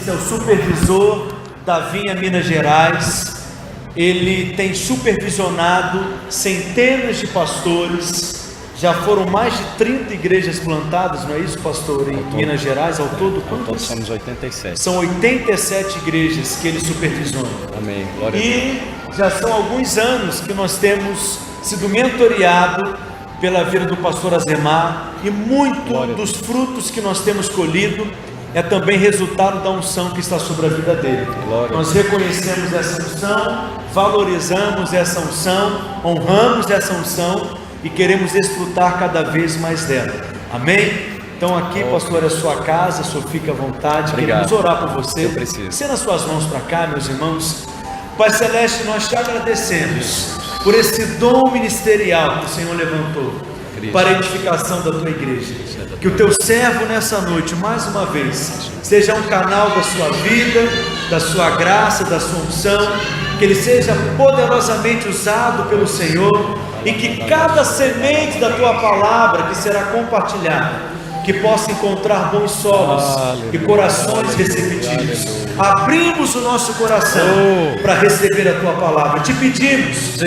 Esse é o supervisor da Vinha Minas Gerais. Ele tem supervisionado centenas de pastores. Já foram mais de 30 igrejas plantadas, não é isso, pastor? Em Minas Gerais, ao todo, quantos? Somos 87. São 87 igrejas que ele supervisiona. Amém. Glória a Deus. E já são alguns anos que nós temos sido mentoreado pela vida do pastor Azemar, e muito dos frutos que nós temos colhido é também resultado da unção que está sobre a vida dele. Nós reconhecemos essa unção, valorizamos essa unção, honramos essa unção e queremos desfrutar cada vez mais dela. Amém? Então aqui, pastor, é a sua casa, o senhor fica à vontade. Obrigado. Queremos orar por você. Eu preciso. Estenda as suas mãos para cá, meus irmãos. Pai Celeste, nós te agradecemos por esse dom ministerial que o Senhor levantou para a edificação da tua igreja. Que o teu servo nessa noite, mais uma vez, seja um canal da sua vida, da sua graça, da sua unção, que ele seja poderosamente usado pelo Senhor, e que cada semente da tua palavra que será compartilhada, que possa encontrar bons solos e corações receptivos. Abrimos o nosso coração para receber a tua palavra. Te pedimos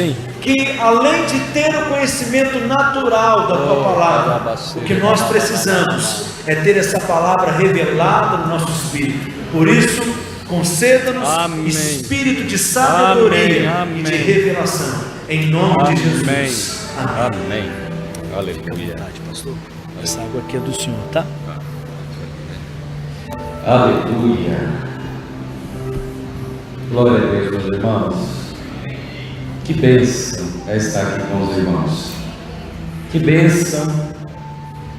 que, além de ter o conhecimento natural da tua palavra, o que nós precisamos é ter essa palavra revelada no nosso espírito. Por isso, conceda-nos espírito de sabedoria e de revelação, em nome de Jesus. Amém. Aleluia. Pastor, essa água aqui é do Senhor, tá? Aleluia. Glória a Deus, meus irmãos. Que bênção é estar aqui com os irmãos. Que bênção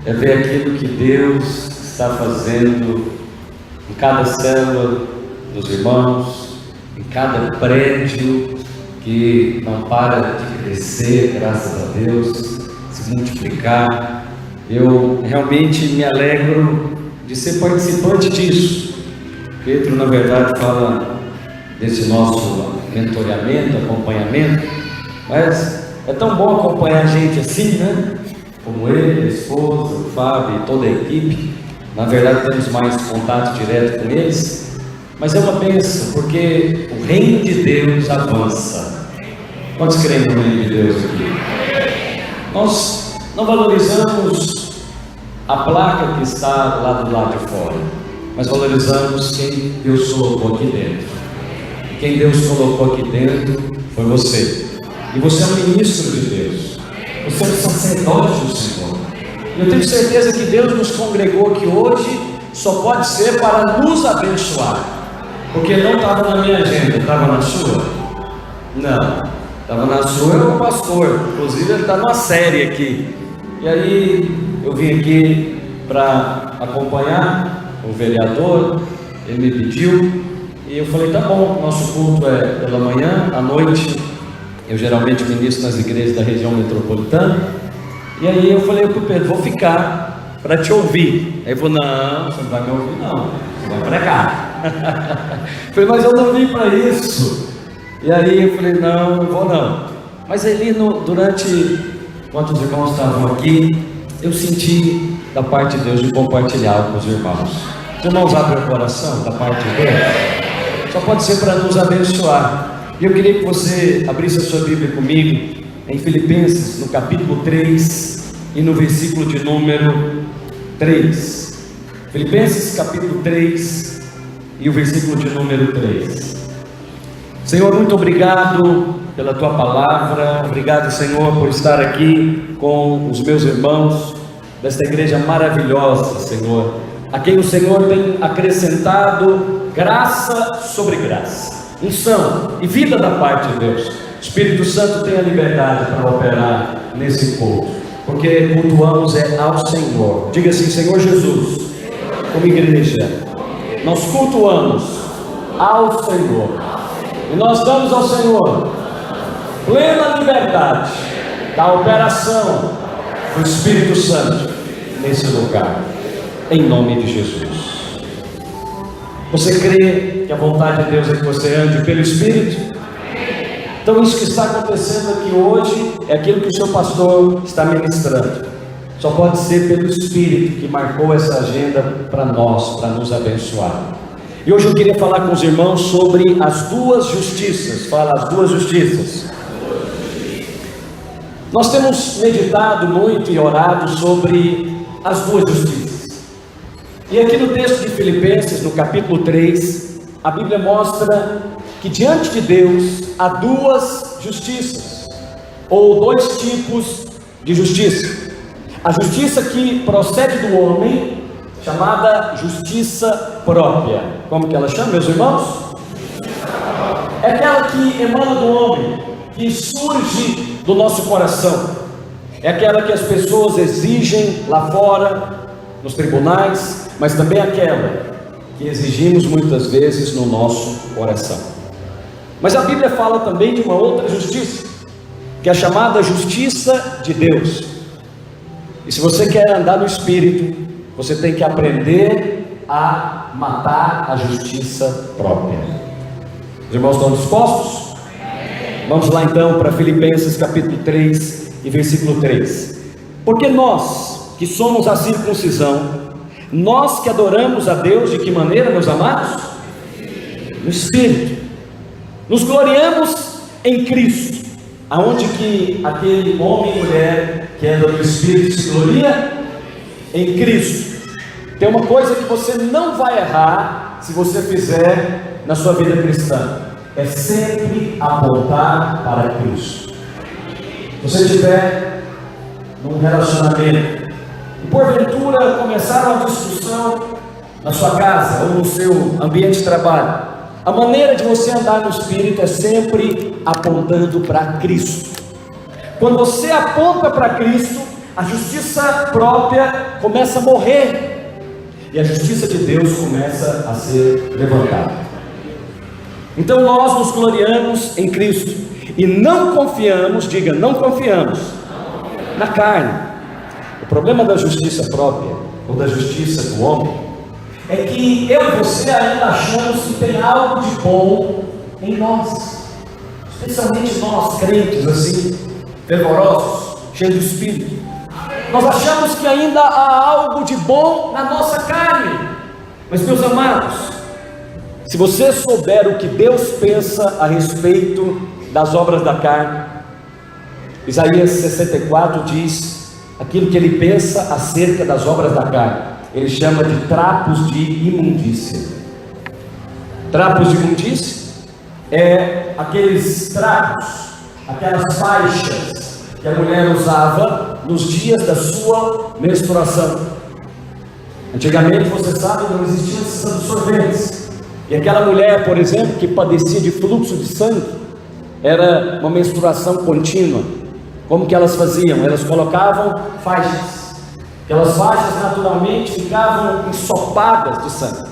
é ver aquilo que Deus está fazendo em cada célula dos irmãos, em cada prédio que não para de crescer, graças a Deus, se multiplicar. Eu realmente me alegro de ser participante disso. Pedro, na verdade, fala desse nosso mentoreamento, acompanhamento, mas é tão bom acompanhar gente assim, né? Como ele, a esposa, o Fábio e toda a equipe. Na verdade, temos mais contato direto com eles, mas é uma bênção, porque o reino de Deus avança. Quantos creem no reino de Deus aqui? Nós não valorizamos a placa que está lá do lado de fora, mas valorizamos quem Deus colocou aqui dentro. Quem Deus colocou aqui dentro foi você. E você é um ministro de Deus. Você é um sacerdote do Senhor. E eu tenho certeza que Deus nos congregou aqui hoje só pode ser para nos abençoar. Porque não estava na minha agenda, estava na sua? Não. Estava na sua, eu o pastor. Inclusive ele está numa série aqui. E aí eu vim aqui para acompanhar o vereador. Ele me pediu. E eu falei, tá bom, nosso culto é pela manhã, à noite eu geralmente ministro nas igrejas da região metropolitana. E aí eu falei para o Pedro, vou ficar para te ouvir. Aí ele falou, não, você não vai me ouvir não, você vai pregar. Eu falei, mas eu não vim para isso. E aí eu falei, não, não vou não. Mas ali enquanto os irmãos estavam aqui, eu senti da parte de Deus de compartilhar com os irmãos. Os irmãos abrem o coração da parte de Deus. Só pode ser para nos abençoar. E eu queria que você abrisse a sua Bíblia comigo em Filipenses, no capítulo 3 e no versículo de número 3. Filipenses capítulo 3 e o versículo de número 3. Senhor, muito obrigado pela tua palavra. Obrigado, Senhor, por estar aqui com os meus irmãos desta igreja maravilhosa, Senhor, a quem o Senhor tem acrescentado graça sobre graça, unção e vida da parte de Deus. O Espírito Santo tem a liberdade para operar nesse culto, porque cultuamos ao Senhor. Diga assim, Senhor Jesus, como igreja, nós cultuamos ao Senhor, e nós damos ao Senhor plena liberdade da operação do Espírito Santo nesse lugar, em nome de Jesus. Você crê que a vontade de Deus é que você ande pelo Espírito? Então isso que está acontecendo aqui hoje é aquilo que o seu pastor está ministrando. Só pode ser pelo Espírito que marcou essa agenda para nós, para nos abençoar. E hoje eu queria falar com os irmãos sobre as duas justiças. Fala, as duas justiças. Nós temos meditado muito e orado sobre as duas justiças. E aqui no texto de Filipenses, no capítulo 3, a Bíblia mostra que diante de Deus há duas justiças, ou dois tipos de justiça. A justiça que procede do homem, chamada justiça própria. Como que ela chama, meus irmãos? É aquela que emana do homem, que surge do nosso coração. É aquela que as pessoas exigem lá fora, nos tribunais, mas também aquela que exigimos muitas vezes no nosso coração. Mas a Bíblia fala também de uma outra justiça, que é a chamada justiça de Deus. E se você quer andar no Espírito, você tem que aprender a matar a justiça própria. Os irmãos estão dispostos? Vamos lá então para Filipenses capítulo 3 e versículo 3. Porque nós, que somos a circuncisão, nós que adoramos a Deus, de que maneira, meus amados? No Espírito. Nos gloriamos em Cristo. Aonde que aquele homem e mulher que anda no Espírito se gloria? Em Cristo. Tem uma coisa que você não vai errar se você fizer na sua vida cristã: é sempre apontar para Cristo. Se você estiver num relacionamento e porventura começar uma discussão na sua casa ou no seu ambiente de trabalho, a maneira de você andar no Espírito é sempre apontando para Cristo. Quando você aponta para Cristo, a justiça própria começa a morrer e a justiça de Deus começa a ser levantada. Então nós nos gloriamos em Cristo e não confiamos, diga, não confiamos na carne. O problema da justiça própria ou da justiça do homem é que eu e você ainda achamos que tem algo de bom em nós, especialmente nós crentes assim, fervorosos, cheios do Espírito. Nós achamos que ainda há algo de bom na nossa carne. Mas meus amados, se você souber o que Deus pensa a respeito das obras da carne, Isaías 64 diz aquilo que ele pensa acerca das obras da carne. Ele chama de trapos de imundícia. Trapos de imundícia é aqueles trapos, aquelas faixas que a mulher usava nos dias da sua menstruação. Antigamente, você sabe, não existiam esses absorventes. E aquela mulher, por exemplo, que padecia de fluxo de sangue, era uma menstruação contínua. Como que elas faziam? Elas colocavam faixas. Aquelas faixas naturalmente ficavam ensopadas de sangue.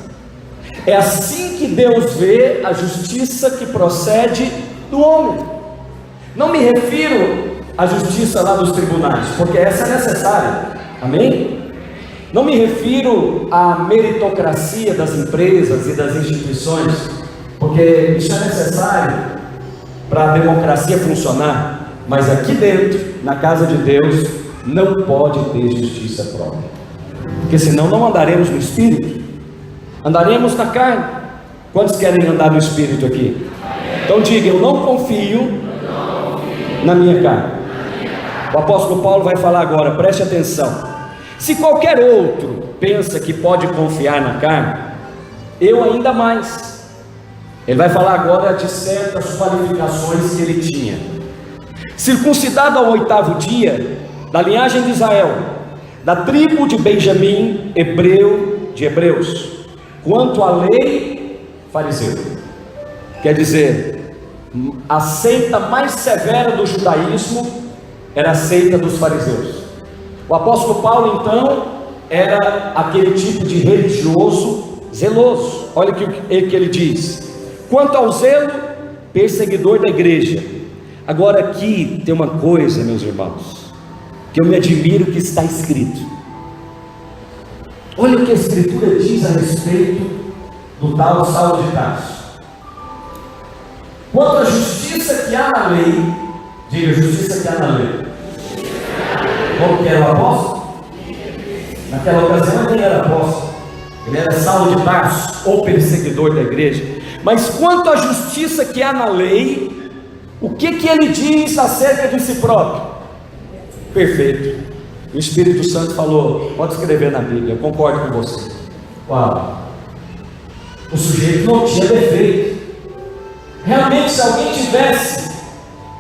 É assim que Deus vê a justiça que procede do homem. Não me refiro à justiça lá dos tribunais, porque essa é necessária, amém? Não me refiro à meritocracia das empresas e das instituições, porque isso é necessário para a democracia funcionar. Mas aqui dentro, na casa de Deus, não pode ter justiça própria, porque senão não andaremos no Espírito, andaremos na carne. Quantos querem andar no Espírito aqui? Então diga, eu não confio na minha carne. O apóstolo Paulo vai falar agora, preste atenção. Se qualquer outro pensa que pode confiar na carne, eu ainda mais. Ele vai falar agora de certas qualificações que ele tinha. Circuncidado ao 8º dia, da linhagem de Israel, da tribo de Benjamim, hebreu de hebreus, quanto à lei, fariseu. Quer dizer, a seita mais severa do judaísmo era a seita dos fariseus. O apóstolo Paulo então era aquele tipo de religioso zeloso. Olha o que ele diz: quanto ao zelo, perseguidor da igreja. Agora aqui tem uma coisa, meus irmãos, que eu me admiro que está escrito. Olha o que a Escritura diz a respeito do tal Saulo de Tarso. Quanto à justiça que há na lei, diga, justiça que há na lei. Como que era o apóstolo? Naquela ocasião ele era apóstolo. Ele era Saulo de Tarso, ou perseguidor da igreja. Mas quanto à justiça que há na lei, o que ele diz acerca de si próprio? Perfeito. O Espírito Santo falou, pode escrever na Bíblia, eu concordo com você. Uau! O sujeito não tinha defeito. Realmente, se alguém tivesse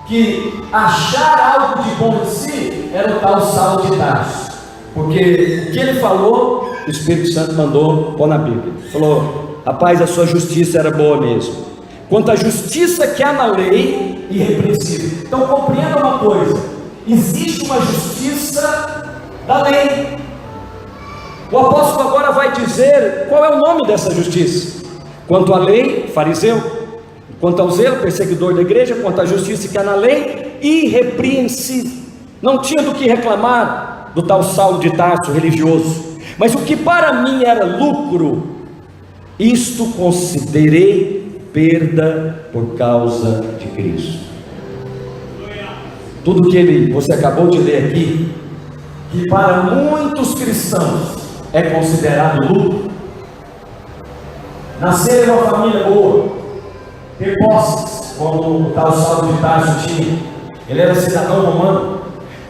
que achar algo de bom em si, era o tal Saulo de Tarso. Porque o que ele falou, o Espírito Santo mandou pôr na Bíblia. Falou, rapaz, a sua justiça era boa mesmo. Quanto à justiça que há na lei, irrepreensível. Então compreenda uma coisa: existe uma justiça da lei. O apóstolo agora vai dizer qual é o nome dessa justiça. Quanto à lei, fariseu. Quanto ao zelo, perseguidor da igreja. Quanto à justiça que há na lei, irrepreensível. Não tinha do que reclamar do tal Saulo de Tarso religioso. Mas o que para mim era lucro, isto considerei perda por causa de Cristo. Tudo que você acabou de ler aqui, que para muitos cristãos é considerado lucro, nascer em uma família boa, ter posses, como o tal Saulo de Tarso tinha, ele era cidadão romano,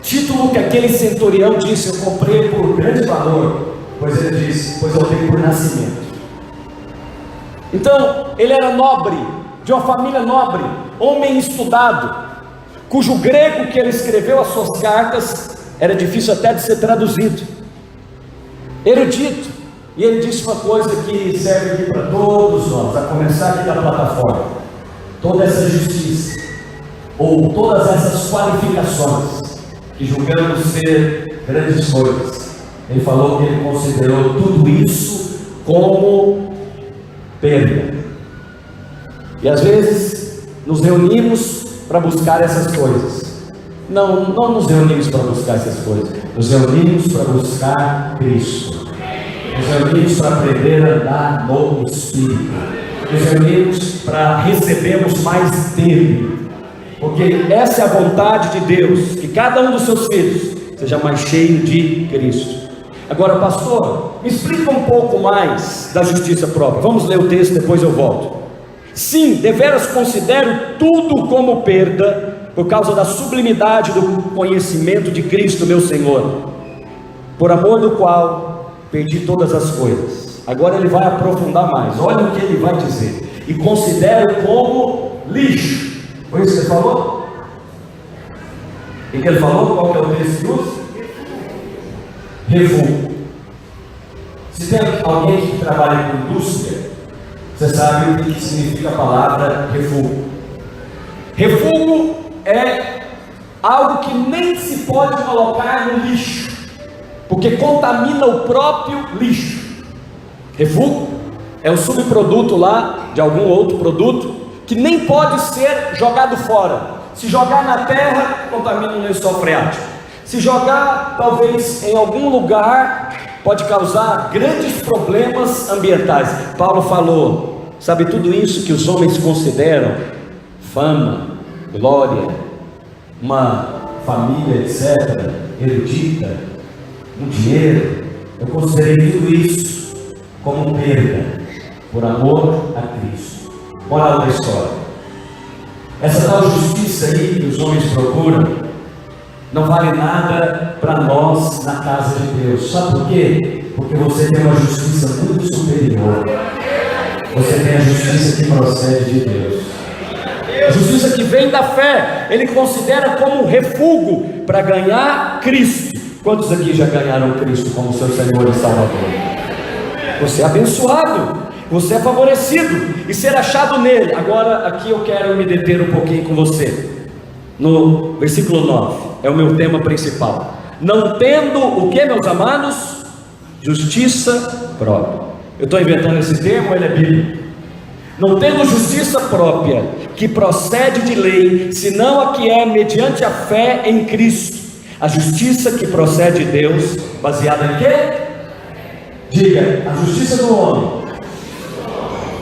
título que aquele centurião disse, eu comprei por grande valor, pois ele disse, pois eu tenho por nascimento. Então, ele era nobre, de uma família nobre, homem estudado, cujo grego que ele escreveu as suas cartas, era difícil até de ser traduzido, erudito, e ele disse uma coisa que serve aqui para todos nós, a começar aqui da plataforma: toda essa justiça, ou todas essas qualificações, que julgamos ser grandes coisas, ele falou que ele considerou tudo isso como perda. E às vezes nos reunimos para buscar essas coisas. Não nos reunimos para buscar essas coisas, nos reunimos para buscar Cristo, nos reunimos para aprender a andar no Espírito, nos reunimos para recebermos mais dele, porque essa é a vontade de Deus, que cada um dos seus filhos seja mais cheio de Cristo. Agora, pastor, me explica um pouco mais da justiça própria. Vamos ler o texto, depois eu volto. Sim, deveras considero tudo como perda, por causa da sublimidade do conhecimento de Cristo meu Senhor, por amor do qual perdi todas as coisas. Agora ele vai aprofundar mais, olha o que ele vai dizer: e considero como lixo. Foi isso que ele falou? O que ele falou? Qual que é o texto que usa? Refúgio. Se tem alguém que trabalha com indústria, você sabe o que significa a palavra refúgio. Refúgio é algo que nem se pode colocar no lixo, porque contamina o próprio lixo. Refúgio é o subproduto lá de algum outro produto que nem pode ser jogado fora. Se jogar na terra, contamina o lençol freático. Se jogar talvez em algum lugar, pode causar grandes problemas ambientais. Paulo falou, sabe, tudo isso que os homens consideram fama, glória, uma família, etc., erudita, um dinheiro, eu considerei tudo isso como perda, por amor a Cristo. Moral da história: essa tal justiça aí que os homens procuram não vale nada para nós na casa de Deus. Sabe por quê? Porque você tem uma justiça muito superior. Você tem a justiça que procede de Deus, a justiça que vem da fé. Ele considera como refúgio para ganhar Cristo. Quantos aqui já ganharam Cristo como seu Senhor e Salvador? Você é abençoado, você é favorecido e ser achado nele. Agora aqui eu quero me deter um pouquinho com você no versículo 9, é o meu tema principal. Não tendo o que, meus amados? Justiça própria. Eu estou inventando esse termo, ele é bíblico. Não tendo justiça própria, que procede de lei, senão a que é mediante a fé em Cristo. A justiça que procede de Deus, baseada em quê? Diga, a justiça do homem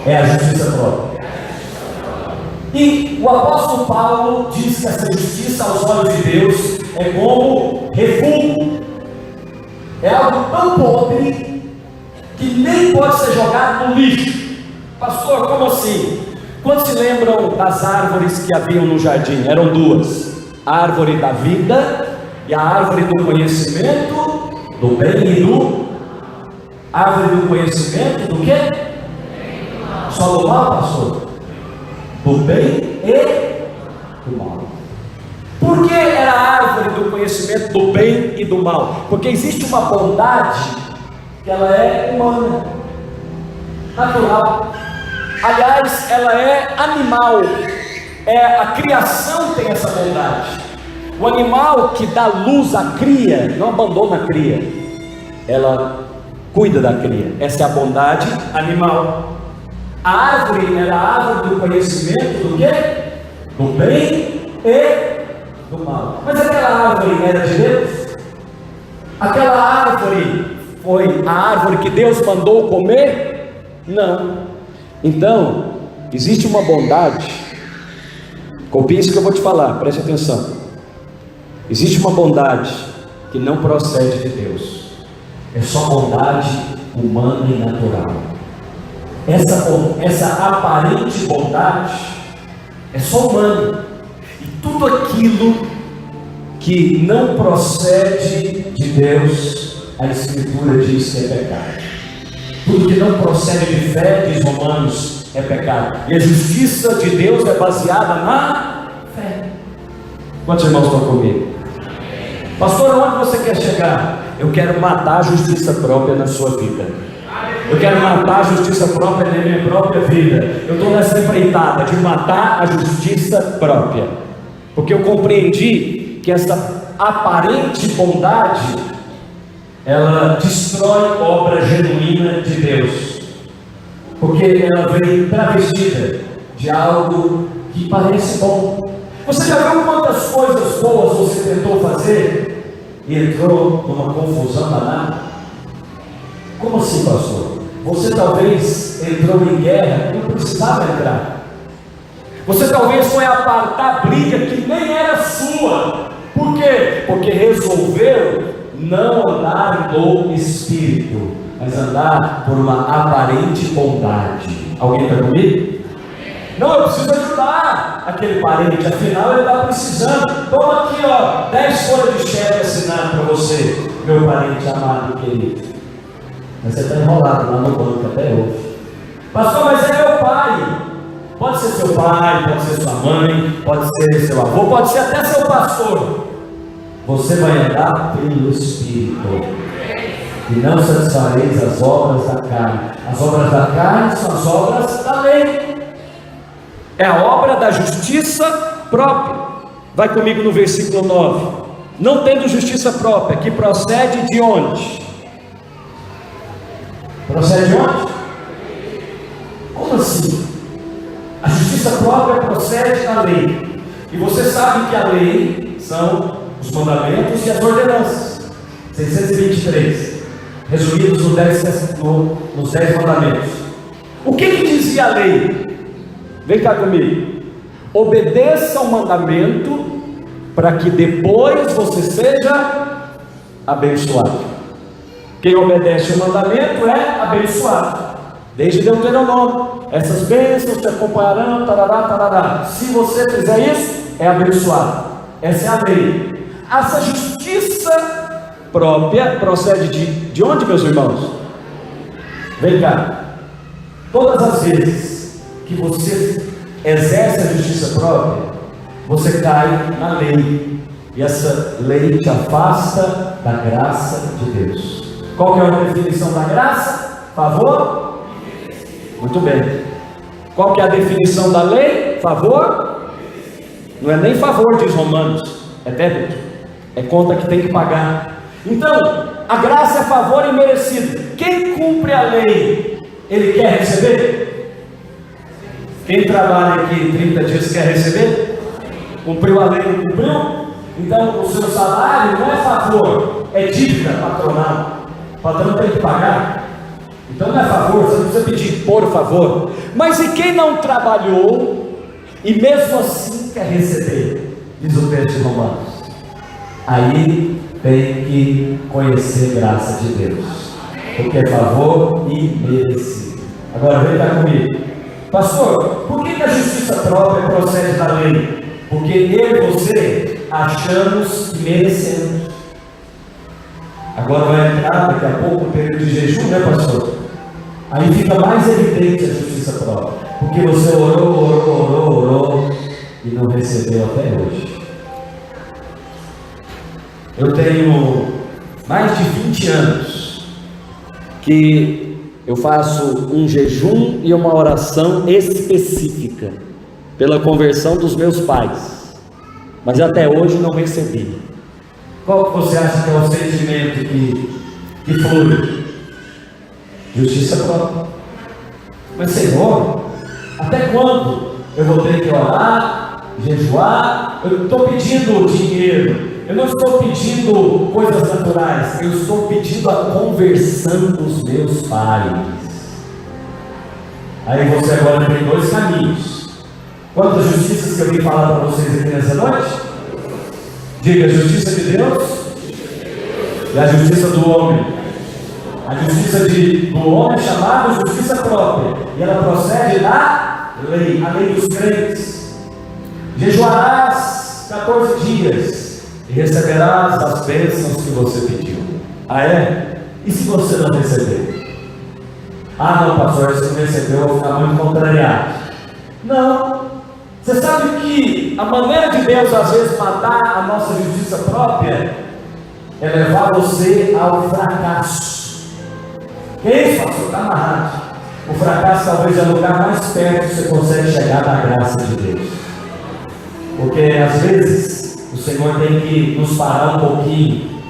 é a justiça própria. E o apóstolo Paulo diz que essa justiça aos olhos de Deus é como refúgio. É algo tão pobre que nem pode ser jogado no lixo. Pastor, como assim? Quantos se lembram das árvores que haviam no jardim? Eram duas: a árvore da vida e a árvore do conhecimento do bem e do... árvore do conhecimento do quê? Só do mal, pastor? Do bem e do mal. Por que era a árvore do conhecimento do bem e do mal? Porque existe uma bondade que ela é humana, natural. Aliás, ela é animal. A criação tem essa bondade. O animal que dá luz à cria não abandona a cria, ela cuida da cria. Essa é a bondade animal. A árvore era a árvore do conhecimento do quê? Do bem e do mal. Mas aquela árvore era de Deus? Aquela árvore foi a árvore que Deus mandou comer? Não. Então, existe uma bondade. Copie isso que eu vou te falar, preste atenção. Existe uma bondade que não procede de Deus. É só bondade humana e natural. Essa aparente bondade é só humana. E tudo aquilo que não procede de Deus, a Escritura diz que é pecado. Tudo que não procede de fé, diz Romanos, é pecado. E a justiça de Deus é baseada na fé. Quantos irmãos estão comigo? Pastor, onde você quer chegar? Eu quero matar a justiça própria na sua vida. Eu quero matar a justiça própria na minha própria vida. Eu estou nessa empreitada de matar a justiça própria, porque eu compreendi que essa aparente bondade, ela destrói obra genuína de Deus, porque ela vem travestida de algo que parece bom. Você já viu quantas coisas boas você tentou fazer e entrou numa confusão danada? Como assim, pastor? Você talvez entrou em guerra e não precisava entrar. Você talvez foi apartar briga que nem era sua. Por quê? Porque resolveu não andar no espírito, mas andar por uma aparente bondade. Alguém está comigo? Não, eu preciso ajudar aquele parente, afinal ele está precisando. Toma aqui, 10 folhas de cheque assinado para você, meu parente amado e querido. Mas você está enrolado lá no banco até hoje. Pastor, mas é meu pai. Pode ser seu pai, pode ser sua mãe, pode ser seu avô, pode ser até seu pastor. Você vai andar pelo Espírito, e não satisfareis as obras da carne. As obras da carne são as obras da lei. É a obra da justiça própria. Vai comigo no versículo 9. Não tendo justiça própria, que procede de onde? Procede de onde? Como assim? A justiça própria procede da lei. E você sabe que a lei são os mandamentos e as ordenanças. 623, resumidos nos 10 mandamentos. O que dizia a lei? Vem cá comigo. Obedeça ao mandamento, para que depois você seja abençoado. Quem obedece o mandamento é abençoado. Desde Deuteronômio, essas bênçãos te acompanharão, tarará, tarará. Se você fizer isso, é abençoado. Essa é a lei. Essa justiça própria procede de onde, meus irmãos? Vem cá. Todas as vezes que você exerce a justiça própria, você cai na lei. E essa lei te afasta da graça de Deus. Qual que é a definição da graça? Favor? Muito bem. Qual que é a definição da lei? Favor? Não é nem favor, diz Romanos, é débito, é conta que tem que pagar. Então, a graça é favor imerecido. Quem cumpre a lei, ele quer receber? Quem trabalha aqui 30 dias quer receber? Cumpriu a lei, não cumpriu? Então, o seu salário não é favor, é dívida patronal. O patrão tem que pagar. Então não é favor, você não precisa pedir por favor. Mas e quem não trabalhou e mesmo assim quer receber? Diz o texto de Romanos. Aí tem que conhecer a graça de Deus. porque é favor imerecido. Agora vem cá comigo. Pastor, por que a justiça própria procede da lei? Porque eu e você achamos que merecemos. Agora vai entrar daqui a pouco o período de jejum, né, pastor? Aí fica mais evidente a justiça própria, porque você orou e não recebeu até hoje. Eu tenho mais de 20 anos que eu faço um jejum e uma oração específica pela conversão dos meus pais, mas até hoje não recebi. Qual que você acha que é o sentimento que flui? Justiça própria. Mas Senhor, até quando eu vou ter que orar, jejuar? Eu estou pedindo dinheiro, eu não estou pedindo coisas naturais, eu estou pedindo a conversão dos meus pais. Aí você agora tem dois caminhos. Quantas justiças que eu vim falar para vocês aqui nessa noite? Diga: a justiça de Deus e a justiça do homem. A justiça do homem é chamada justiça própria, e ela procede da lei, a lei dos crentes. Jejuarás 14 dias e receberás as bênçãos que você pediu. Ah, é? E se você não receber? Ah, não, pastor, se não recebeu, eu vou ficar muito contrariado. Não. Você sabe que a maneira de Deus às vezes matar a nossa justiça própria é levar você ao fracasso. Que é isso, pastor? Está amarrado. O fracasso talvez é o lugar mais perto que você consegue chegar da graça de Deus. Porque às vezes o Senhor tem que nos parar um pouquinho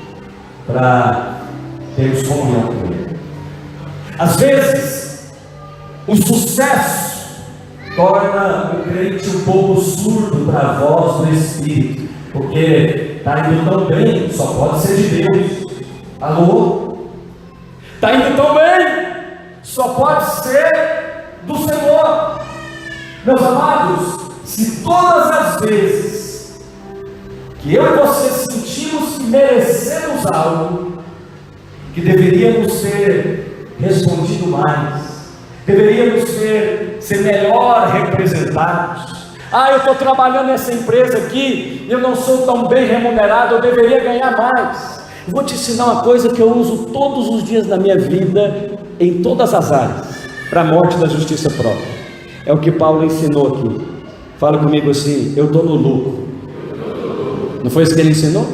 para termos comunhão com Ele. Às vezes o sucesso torna o crente um pouco surdo para a voz do Espírito, porque está indo tão bem, só pode ser de Deus. Alô? Está indo tão bem, só pode ser do Senhor. Meus amados, se todas as vezes que eu e você sentimos que merecemos algo, que deveríamos ter respondido mais, deveríamos ser melhor representados. Ah, eu estou trabalhando nessa empresa aqui, eu não sou tão bem remunerado, eu deveria ganhar mais. Eu vou te ensinar uma coisa que eu uso todos os dias na minha vida, em todas as áreas, para a morte da justiça própria. É o que Paulo ensinou aqui. Fala comigo assim: eu estou no lucro. Não foi isso que ele ensinou?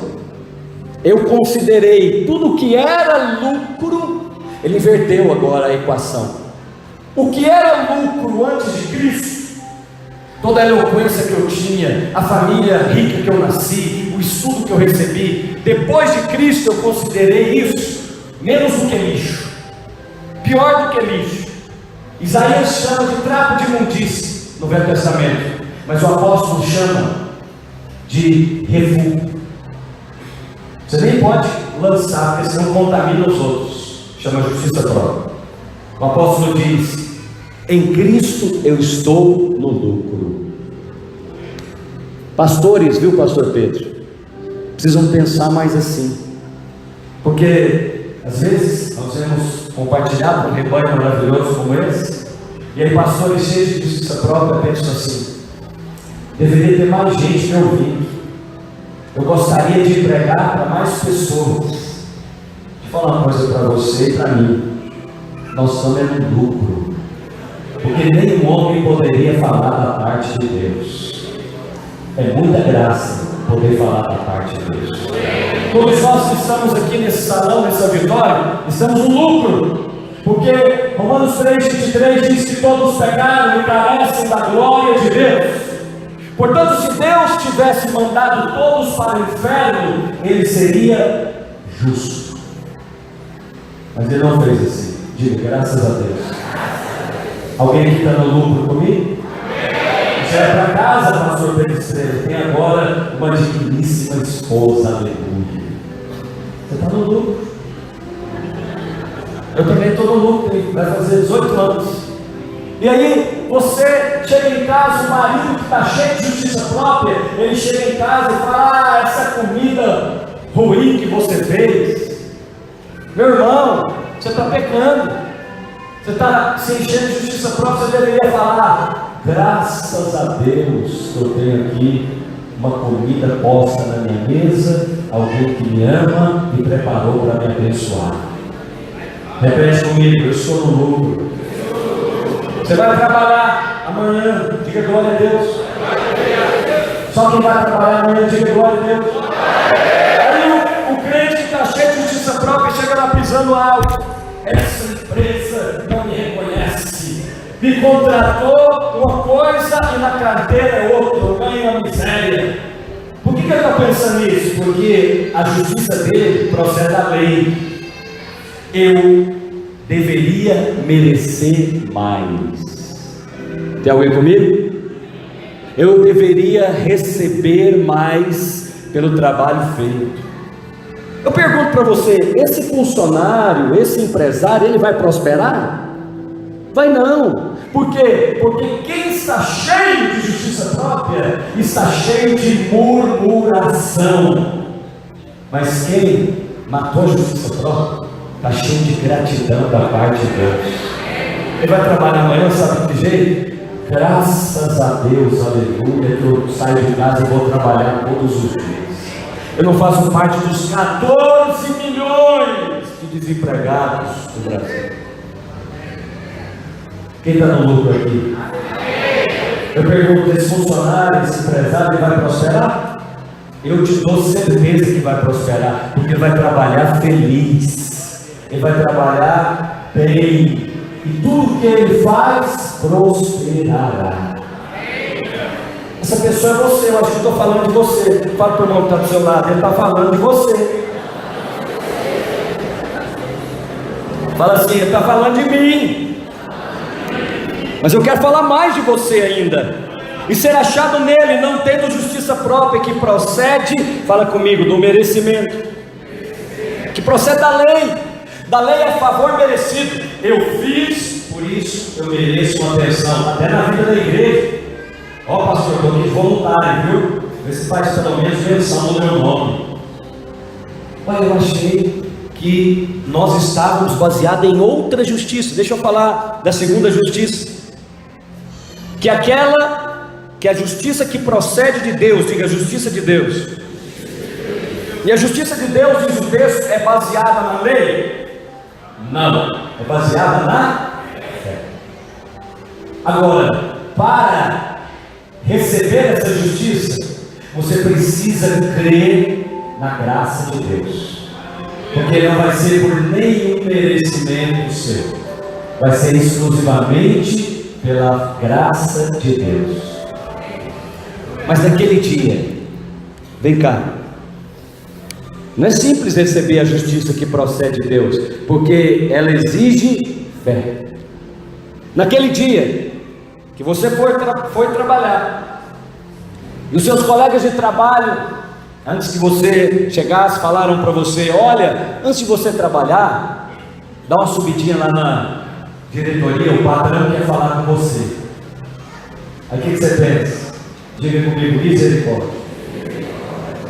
Eu considerei tudo que era lucro. Ele inverteu agora a equação. O que era lucro antes de Cristo, toda a eloquência que eu tinha, a família rica que eu nasci, o estudo que eu recebi, depois de Cristo eu considerei isso menos do que lixo, pior do que lixo. Isaías chama de trapo de imundície no Velho Testamento, mas o apóstolo chama de refúgio. Você nem pode lançar, porque senão contamina os outros. Chama justiça própria. O apóstolo diz: em Cristo eu estou no lucro. Pastores, viu, pastor Pedro, precisam pensar mais assim, porque às vezes nós temos compartilhado um rebanho maravilhoso como esse, e aí pastores cheios de justiça própria pensam assim: deveria ter mais gente me ouvindo, eu gostaria de pregar para mais pessoas. Vou falar uma coisa para você e para mim: nós estamos no lucro, porque nenhum homem poderia falar da parte de Deus. É muita graça poder falar da parte de Deus. Todos nós que estamos aqui nesse salão, nessa vitória, estamos no lucro, porque Romanos 3,23 diz que todos pecaram e carecem da glória de Deus. Portanto, se Deus tivesse mandado todos para o inferno, Ele seria justo, mas Ele não fez assim. Diga, graças a Deus. Alguém que está no lucro comigo? Já é para casa, pastor Pedro Estrela. Tem agora uma digníssima esposa, aleluia. Você está no lucro. Eu também estou no lucro, vai fazer 18 anos. E aí, você chega em casa, o marido que está cheio de justiça própria, ele chega em casa e fala: ah, essa comida ruim que você fez. Meu irmão, você Você está pecando. Você está se enchendo de justiça própria. Você deveria falar: graças a Deus que eu tenho aqui uma comida posta na minha mesa, alguém que me ama e preparou para me abençoar. Repete comigo: eu estou no lucro. Você vai trabalhar amanhã, diga glória a Deus. Só quem vai trabalhar amanhã, diga glória a Deus. Aí o crente que está cheio de justiça própria chega lá pisando alto. Essa empresa não me reconhece, me contratou uma coisa e na carteira é outra, eu ganho uma miséria. Por que eu estou pensando nisso? Porque a justiça dele procede da lei. Eu deveria merecer mais. Tem alguém comigo? Eu deveria receber mais pelo trabalho feito. Eu pergunto para você: esse funcionário, esse empresário, ele vai prosperar? Vai não. Por quê? Porque quem está cheio de justiça própria está cheio de murmuração. Mas quem matou a justiça própria está cheio de gratidão da parte de Deus. Ele vai trabalhar amanhã, sabe de que jeito? Graças a Deus, aleluia, que eu saio de casa e vou trabalhar todos os dias. Eu não faço parte dos 14 milhões de desempregados do Brasil. Quem está no lucro aqui? Eu pergunto: esse funcionário, esse empresário, ele vai prosperar? Eu te dou certeza que vai prosperar, porque ele vai trabalhar feliz, ele vai trabalhar bem, e tudo que ele faz prosperará. Essa pessoa é você. Eu acho que estou falando de você. Fala para o irmão que está do seu lado, ele está falando de você. Fala assim: ele está falando de mim. Mas eu quero falar mais de você ainda. E ser achado nele, não tendo justiça própria, que procede, fala comigo, do merecimento, que procede da lei. Da lei é favor merecido. Eu fiz, por isso eu mereço uma pensão. Até na vida da igreja. Ó, pastor, estou aqui de voluntário, viu? Vê se faz pelo menos menção no meu nome. Mas eu achei que nós estávamos baseados em outra justiça. Deixa eu falar da segunda justiça, que é aquela, que é a justiça que procede de Deus. Diga: a justiça de Deus. E a justiça de Deus, diz o texto, é baseada na lei? Não, é baseada na fé. Agora, para receber essa justiça, você precisa crer na graça de Deus, porque não vai ser por nenhum merecimento seu, vai ser exclusivamente pela graça de Deus. Mas naquele dia, vem cá, não é simples receber a justiça que procede de Deus, porque ela exige fé. Naquele dia que você foi trabalhar, e os seus colegas de trabalho, antes que você chegasse, falaram para você: olha, antes de você trabalhar, dá uma subidinha lá na diretoria, o patrão quer falar com você. Aí o que você pensa? Diga comigo: misericórdia.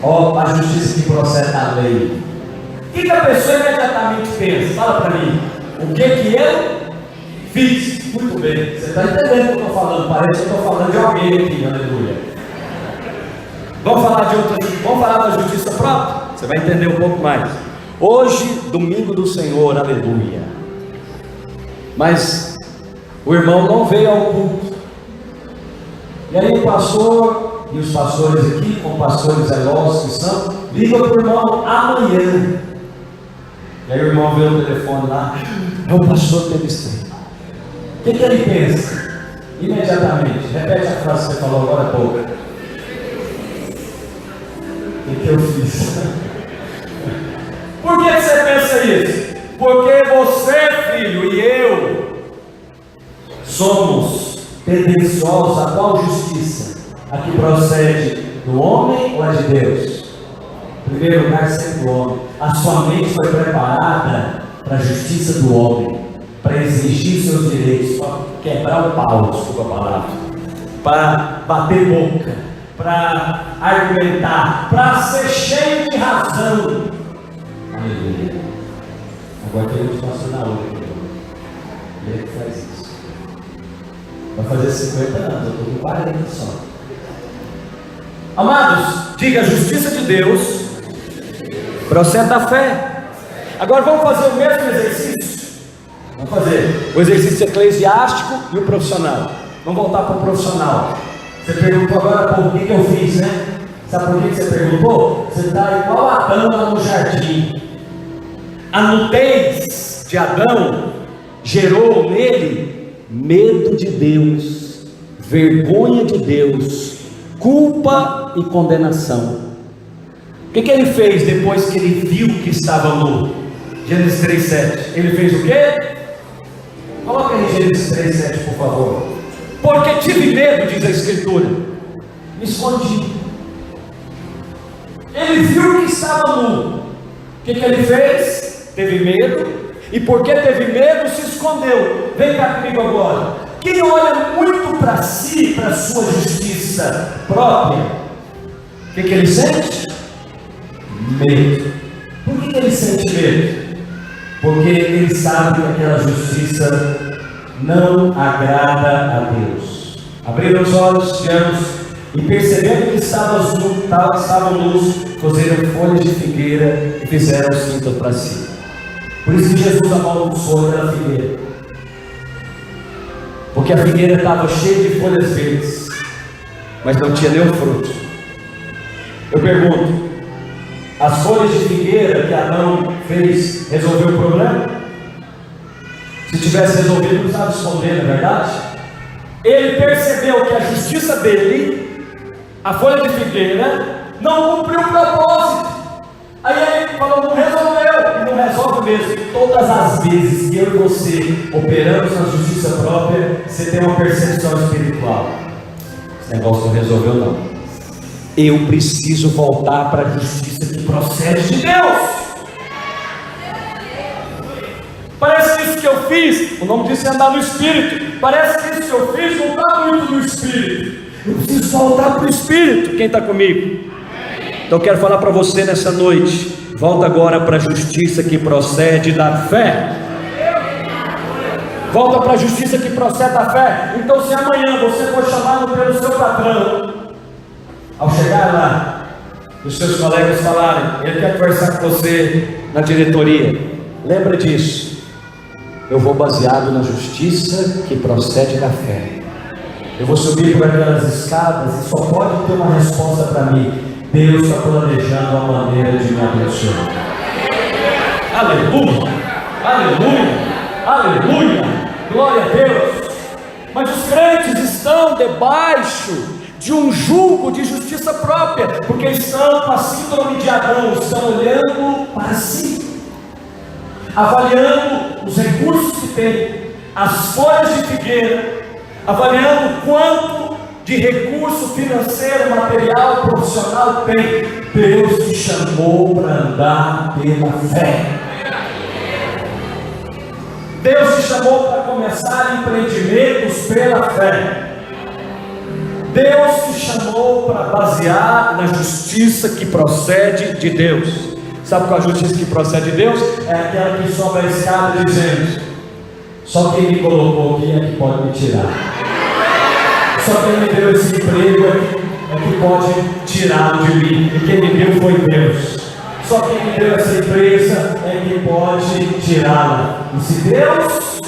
Ó, a justiça que procede da lei. O que a pessoa imediatamente pensa? Fala para mim: o que eu fiz? Muito bem, você está entendendo o que eu estou falando? Parece que eu estou falando de alguém aqui, aleluia. Vamos falar da justiça própria? Você vai entender um pouco mais. Hoje, domingo do Senhor, aleluia. Mas o irmão não veio ao culto. E aí o pastor e os pastores aqui, com pastores zelosos que são, ligam para o irmão amanhã. E aí o irmão vê o telefone lá: o pastor teve estranho. O que ele pensa? Imediatamente, repete a frase que você falou agora há pouco. O que eu fiz? Por que você pensa isso? Porque você, filho, e eu somos tendenciosos a qual justiça? A que procede do homem ou a de Deus? Em primeiro lugar, sempre do homem. A sua mente foi preparada para a justiça do homem, para exigir seus direitos, para quebrar o pau, desculpa a palavra, para bater boca, para argumentar, para ser cheio de razão. Aleluia. Agora tem um pastor na outra. Ele que faz isso. Vai fazer 50 anos, eu estou com 40 só. Amados, diga: a justiça de Deus procede da fé. Agora vamos fazer o mesmo exercício. Vamos fazer o exercício eclesiástico e o profissional. Vamos voltar para o profissional. Você perguntou agora por que eu fiz, né? Sabe por que você perguntou? Você está igual Adão lá no jardim. A nudez de Adão gerou nele medo de Deus, vergonha de Deus, culpa e condenação. O que ele fez depois que ele viu que estava nu? Gênesis 3:7. Ele fez o quê? Coloca aí Gênesis 3:7, por favor. Porque tive medo, diz a Escritura, me escondi. Ele viu que estava nu. O que ele fez? Teve medo. E porque teve medo, se escondeu. Vem cá comigo agora. Quem olha muito para si, para a sua justiça própria, o que ele sente? Medo. Por que ele sente medo? Porque ele sabe que aquela justiça não agrada a Deus. Abriram os olhos, tivemos, e percebendo que estavam nus, cozeram folhas de figueira e fizeram cinta para si. Por isso que Jesus amaldiçoou aquela figueira, porque a figueira estava cheia de folhas verdes, mas não tinha nenhum fruto. Eu pergunto: as folhas de figueira que Adão fez resolveu o problema? Se tivesse resolvido, não precisava esconder, não é verdade? Ele percebeu que a justiça dele, a folha de figueira, não cumpriu o propósito. Aí ele falou: não resolveu. E não resolve mesmo. E todas as vezes que eu e você operamos na justiça própria, você tem uma percepção espiritual: esse negócio não resolveu não. Eu preciso voltar para a justiça que procede de Deus. Parece que isso que eu fiz, o nome disso é andar no Espírito. Parece que isso que eu fiz não está muito no Espírito. Eu preciso voltar para o Espírito. Quem está comigo? Então eu quero falar para você nessa noite: volta agora para a justiça que procede da fé. Volta para a justiça que procede da fé. Então, se amanhã você for chamado pelo seu patrão, ao chegar lá, os seus colegas falarem: ele quer conversar com você na diretoria, lembra disso. Eu vou baseado na justiça que procede da fé. Eu vou subir por aquelas escadas e só pode ter uma resposta para mim: Deus está planejando uma maneira de me abençoar. Aleluia, aleluia, aleluia, glória a Deus. Mas os crentes estão debaixo de um jugo de justiça própria, porque estão com a síndrome de Adão, estão olhando para si, avaliando os recursos que tem, as folhas de figueira, avaliando quanto de recurso financeiro, material, profissional tem. Deus te chamou para andar pela fé. Deus te chamou para começar empreendimentos pela fé. Deus te chamou para basear na justiça que procede de Deus. Sabe qual é a justiça que procede de Deus? É aquela que sobe a escada dizendo: só quem me colocou aqui é que pode me tirar. Só quem me deu esse emprego é que pode tirá-lo de mim. E quem me deu foi Deus. Só quem me deu essa empresa é que pode tirá-la. E se Deus,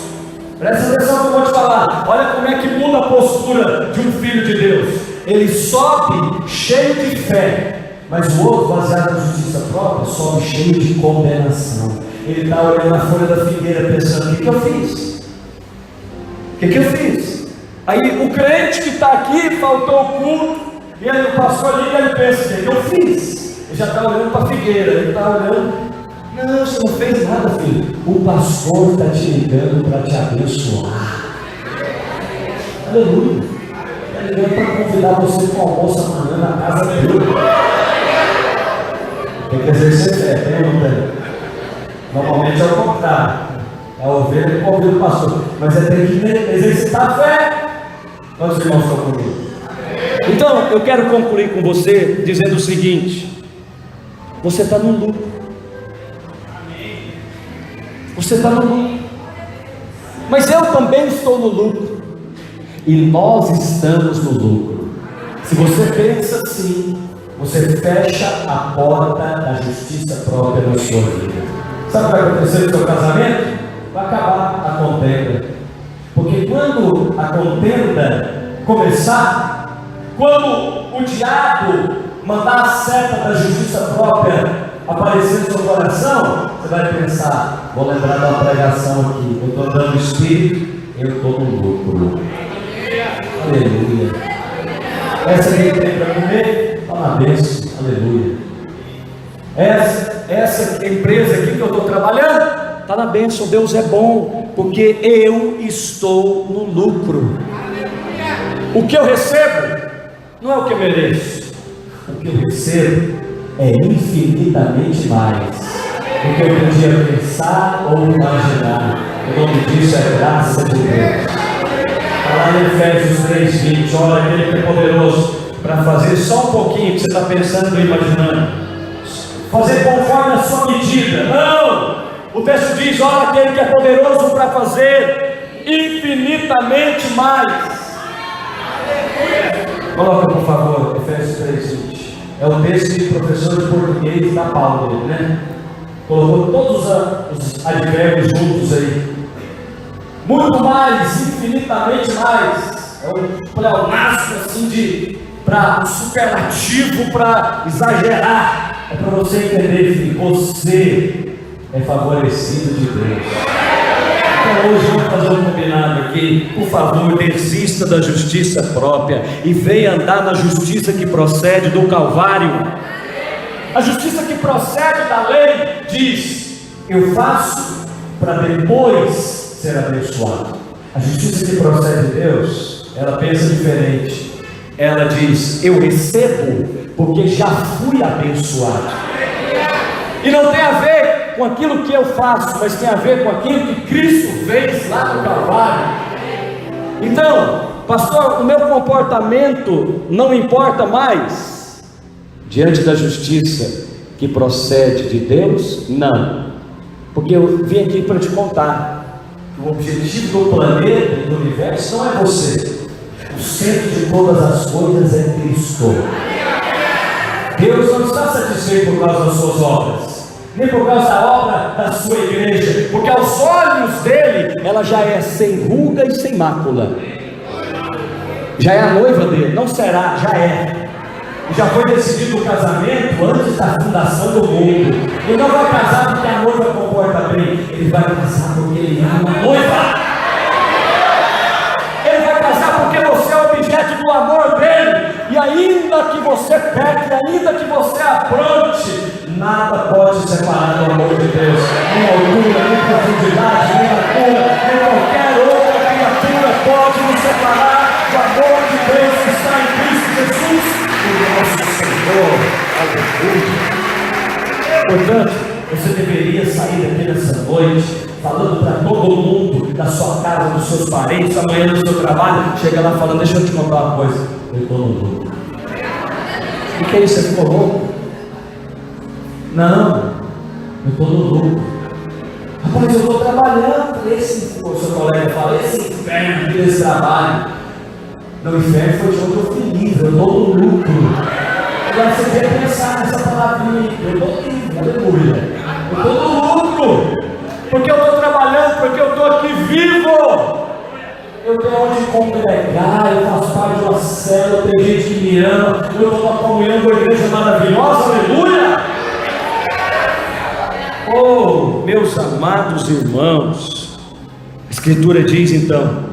presta atenção no que eu vou te falar, olha como é que muda a postura de um filho de Deus. Ele sobe cheio de fé, mas o outro, baseado na justiça própria, sobe cheio de condenação. Ele está olhando na folha da figueira pensando: o que eu fiz? O que eu fiz? Aí o crente que está aqui, faltou o culto, e aí o pastor liga e ele pensa: o que eu fiz? Ele já está olhando para a figueira, ele está olhando: não, você não fez nada, filho. O pastor está te ligando para te abençoar. Aleluia. Está ligando para convidar você para o almoço amanhã na casa dele. Tem que exercer fé, tem ou não tem? Normalmente é o contrário. A ovelha convida o pastor, mas você tem que exercitar a fé. Quantos irmãos estão comigo? Então, eu quero concluir com você dizendo o seguinte: você está no lucro. Você está no lucro. Mas eu também estou no lucro. E nós estamos no lucro. Se você pensa assim, você fecha a porta da justiça própria na sua vida. Sabe o que vai acontecer no seu casamento? Vai acabar a contenda. Porque quando a contenda começar, quando o diabo mandar a seta da justiça própria aparecer no seu coração, você vai pensar: vou lembrar da pregação aqui, eu estou dando espírito, eu estou no lucro. Aleluia. Essa que tem para comer, está na bênção. Aleluia. Essa empresa aqui que eu estou trabalhando, está na bênção. Deus é bom, porque eu estou no lucro. O que eu recebo não é o que eu mereço. O que eu recebo é infinitamente mais do que eu podia pensar ou imaginar. O nome disso é graça de Deus. Está lá em Efésios 3:20, olha, aquele que é poderoso para fazer só um pouquinho que você está pensando e imaginando, fazer conforme a sua medida. Não! O texto diz: olha, aquele que é poderoso para fazer infinitamente mais. Coloca, por favor, Efésios 3:20. É o texto de professor de português da Paulo, né? Colocou todos os advérbios juntos aí. Muito mais, infinitamente mais. É um pleonasmo assim para um superlativo, para exagerar. É para você entender, filho, você é favorecido de Deus. Então hoje vamos fazer um combinado aqui. Por favor, desista da justiça própria e venha andar na justiça que procede do Calvário. A justiça que procede da lei diz: eu faço para depois ser abençoado. A justiça que procede de Deus, ela pensa diferente. Ela diz: eu recebo porque já fui abençoado. E não tem a ver com aquilo que eu faço, mas tem a ver com aquilo que Cristo fez lá no Calvário. Então, pastor, o meu comportamento não importa mais diante da justiça que procede de Deus? Não, porque eu vim aqui para te contar que o objetivo do planeta e do universo não é você. O centro de todas as coisas é Cristo. Deus não está satisfeito por causa das suas obras, nem por causa da obra da sua igreja, porque aos olhos dele ela já é sem ruga e sem mácula. Já é a noiva dele, não será, já é. Já foi decidido o casamento antes da fundação do mundo. Ele não vai casar porque a noiva comporta bem, ele vai casar porque ele ama a noiva. Ele vai casar porque você é objeto do amor dele. E ainda que você peque, ainda que você apronte, nada pode separar do amor de Deus. Nem altura, nem profundidade, nem altura, nem qualquer outra criatura pode nos separar do amor de Deus que está em Cristo Jesus, o nosso Senhor. Aleluia. Portanto, você deveria sair daqui nessa noite falando para todo mundo, da sua casa, dos seus parentes, amanhã no seu trabalho, chega lá falando: deixa eu te contar uma coisa, eu estou no lucro. O que é isso? Você ficou louco? Não, eu estou no lucro. Rapaz, eu estou trabalhando. O seu colega fala: esse inferno desse trabalho. Não, o inferno foi de onde eu fui livre, eu estou no lucro. Agora você deve pensar nessa palavrinha: eu estou livre, aleluia. Eu estou no lucro, porque eu estou trabalhando, porque eu estou aqui vivo. Eu tenho onde congregar, eu faço parte de uma célula, tem gente que me ama, eu estou numa comunhão com a igreja maravilhosa, aleluia. Oh, meus amados irmãos, a Escritura diz então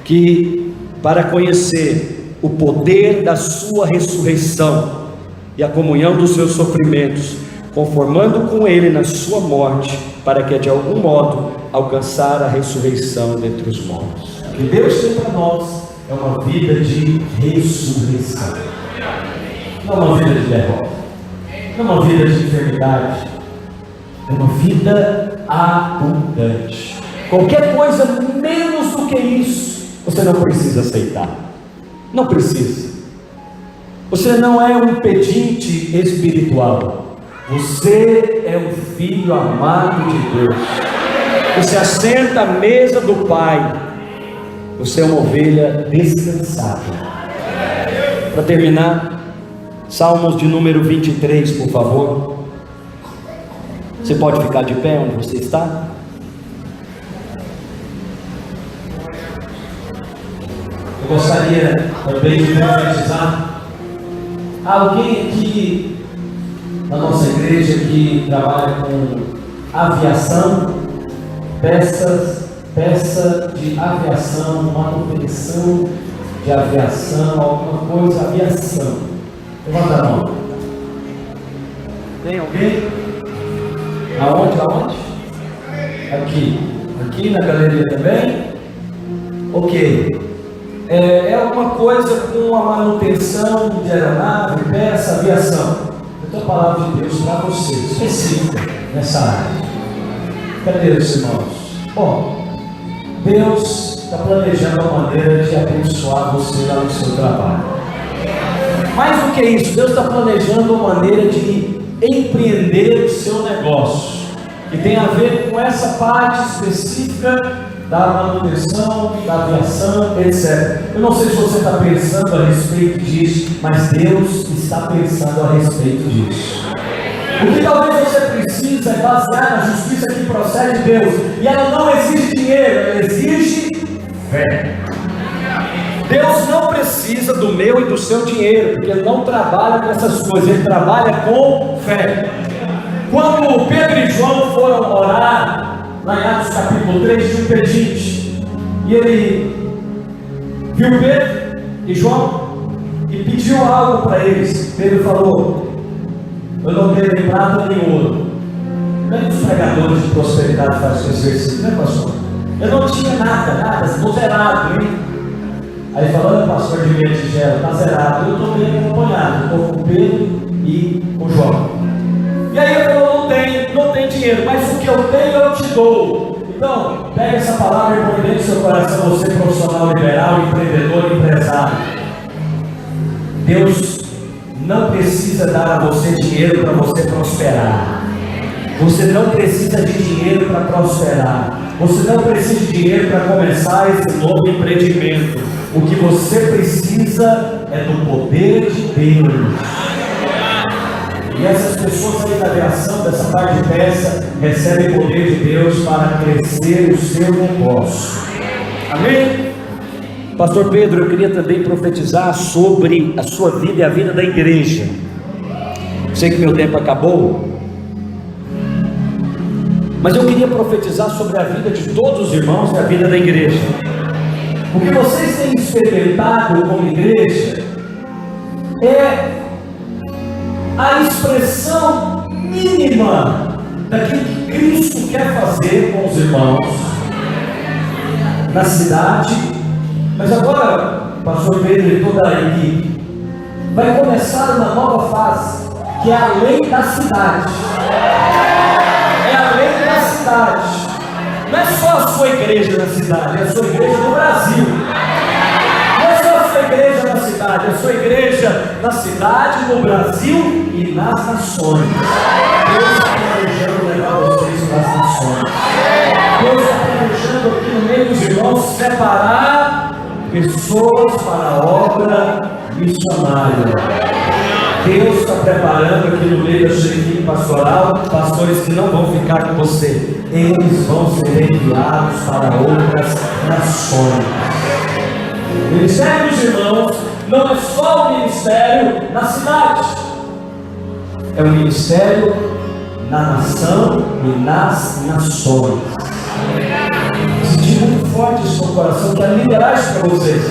que para conhecer o poder da sua ressurreição e a comunhão dos seus sofrimentos, conformando com ele na sua morte, para que de algum modo alcançar a ressurreição dentre os mortos. O que Deus tem para nós é uma vida de ressurreição, não uma vida de derrota, não uma vida de enfermidade, é uma vida abundante. Qualquer coisa menos do que isso, você não precisa aceitar. Não precisa. Você não é um pedinte espiritual. Você é um filho amado de Deus. Você assenta à mesa do Pai. Você é uma ovelha descansada. Para terminar, Salmos de número 23, por favor. Você pode ficar de pé onde você está? Eu gostaria também de profetizar. Alguém aqui na nossa igreja que trabalha com aviação, peça de aviação, manutenção de aviação, alguma coisa, aviação. Levanta a mão. Tem alguém? Aonde? Aqui na galeria também? Ok. É alguma coisa com a manutenção de aeronave, peça, aviação. Eu tenho a palavra de Deus para você, específica nessa área. Cadê os irmãos? Bom, Deus está planejando uma maneira de abençoar você lá no seu trabalho. Mais do que isso, Deus está planejando uma maneira de empreender o seu negócio, que tem a ver com essa parte específica da manutenção, da aviação, etc. Eu não sei se você está pensando a respeito disso, mas Deus está pensando a respeito disso. O que talvez você precisa é basear na justiça que procede de Deus, e ela não exige dinheiro, ela exige fé. Deus não precisa do meu e do seu dinheiro, porque Ele não trabalha com essas coisas, Ele trabalha com fé. Quando Pedro e João foram orar, lá em Atos capítulo 3, tinha um pedinte, e ele viu Pedro e João e pediu algo para eles. Pedro falou: eu não tenho nem prata nem ouro. Como é que os pregadores de prosperidade fazem com esse versículo, né, pastor? Eu não tinha nada, estou zerado, hein? Aí falando, pastor de meia tigela, está zerado. Eu estou bem acompanhado, estou com Pedro e com João. E aí ele falou: não tem dinheiro, mas o que eu tenho eu te dou. Então, pega essa palavra e põe dentro do seu coração, você profissional liberal, empreendedor, empresário. Deus não precisa dar a você dinheiro para você prosperar. Você não precisa de dinheiro para prosperar. Você não precisa de dinheiro para começar esse novo empreendimento. O que você precisa é do poder de Deus. E essas pessoas aí da aviação, dessa parte de peça, recebem o poder de Deus para crescer o seu negócio. Amém? Pastor Pedro, eu queria também profetizar sobre a sua vida e a vida da igreja. Sei que meu tempo acabou, mas eu queria profetizar sobre a vida de todos os irmãos e a vida da igreja. O que vocês têm experimentado como igreja é a expressão mínima daquilo que Cristo quer fazer com os irmãos na cidade. Mas agora, pastor Pedro e toda a equipe, vai começar uma nova fase, que é a lei da cidade. É a lei da cidade. Não é só a sua igreja na cidade, é a sua igreja no Brasil. Não é só a sua igreja na cidade, é a sua igreja na cidade, no Brasil e nas nações. Deus está planejando levar vocês para as nações. Deus está planejando aqui no meio dos irmãos separar pessoas para a obra missionária. Deus está preparando aqui no meio da sua equipe pastoral pastores que não vão ficar com você, eles vão ser enviados para outras nações. O ministério dos irmãos não é só um ministério na cidade, é um ministério na nação e nas nações. Senti muito forte isso no coração, quero liberar isso para vocês.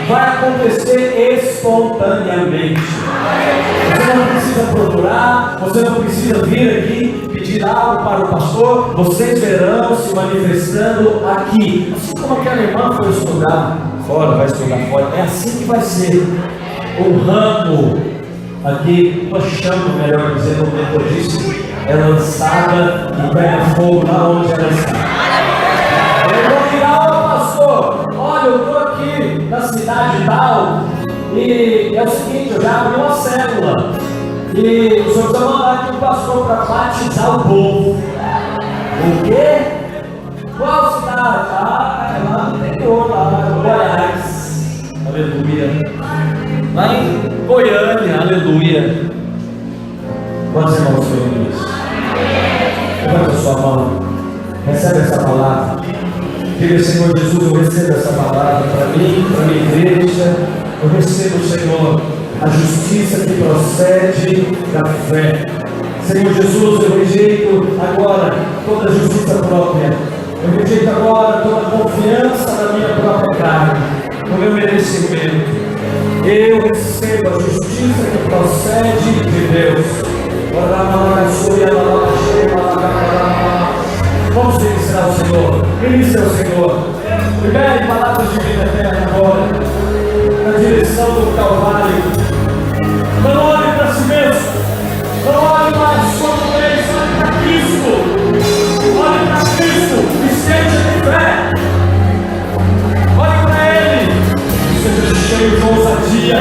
Vai acontecer espontaneamente. Você não precisa procurar, você não precisa vir aqui pedir algo para o pastor. Vocês verão se manifestando aqui. Assim como aquela irmã foi estudar fora, vai estudar fora. É assim que vai ser. O ramo aqui, uma chama, melhor dizendo, o metodista, é lançada e pega fogo lá onde ela está. Eu vou virar o pastor. Olha, eu estou aqui na cidade tal. E é o seguinte, eu já abri uma célula. E o Senhor vai mandar aqui o pastor para batizar o povo. O quê? Qual cidade? Ah, é lá no interior, lá no Goiás. Aleluia. Lá em Goiânia, aleluia. Quantos irmãos foi isso? Levanta a sua mão. Recebe essa palavra. Diga, Senhor Jesus, eu recebo essa palavra para mim, para a minha igreja. Eu recebo, Senhor, a justiça que procede da fé. Senhor Jesus, eu rejeito agora toda justiça própria. Eu rejeito agora toda confiança na minha própria carne, no meu merecimento. Eu recebo a justiça que procede de Deus. Vamos ministrar ao Senhor. Ministra ao Senhor. Libere palavras de vida eterna agora, na direção do Calvário. Não olhe para si mesmo. Não olhe para a sua doença. Olhe para Cristo. Olhe para Cristo e seja de fé. Olhe para Ele e seja cheio de ousadia.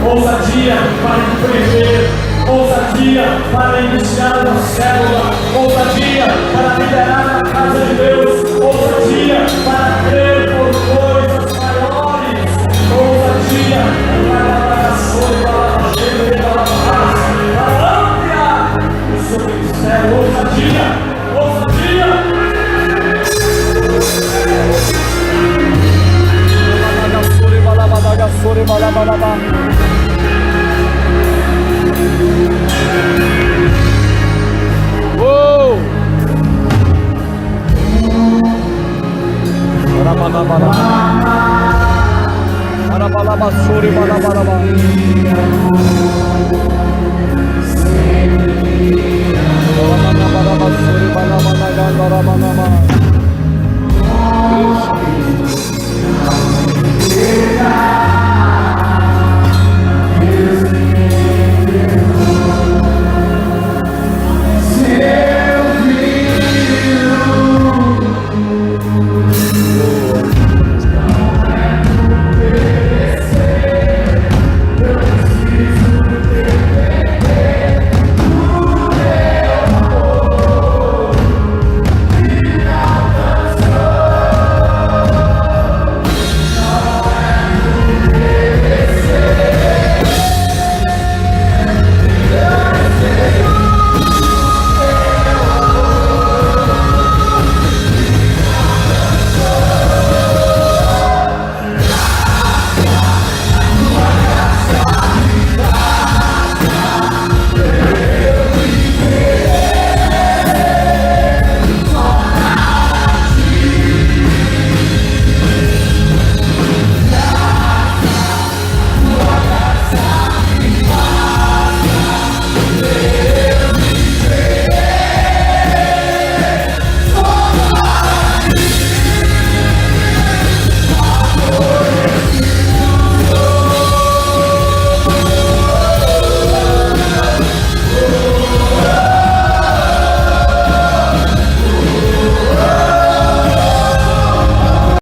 Ousadia para empreender. Ousadia para iniciar uma célula. Ousadia para liderar a casa de Deus. Ousadia para crer por coisas maiores. Ousadia para ampliar o seu ministério. Ousadia, ousadia. Uou! Cristo.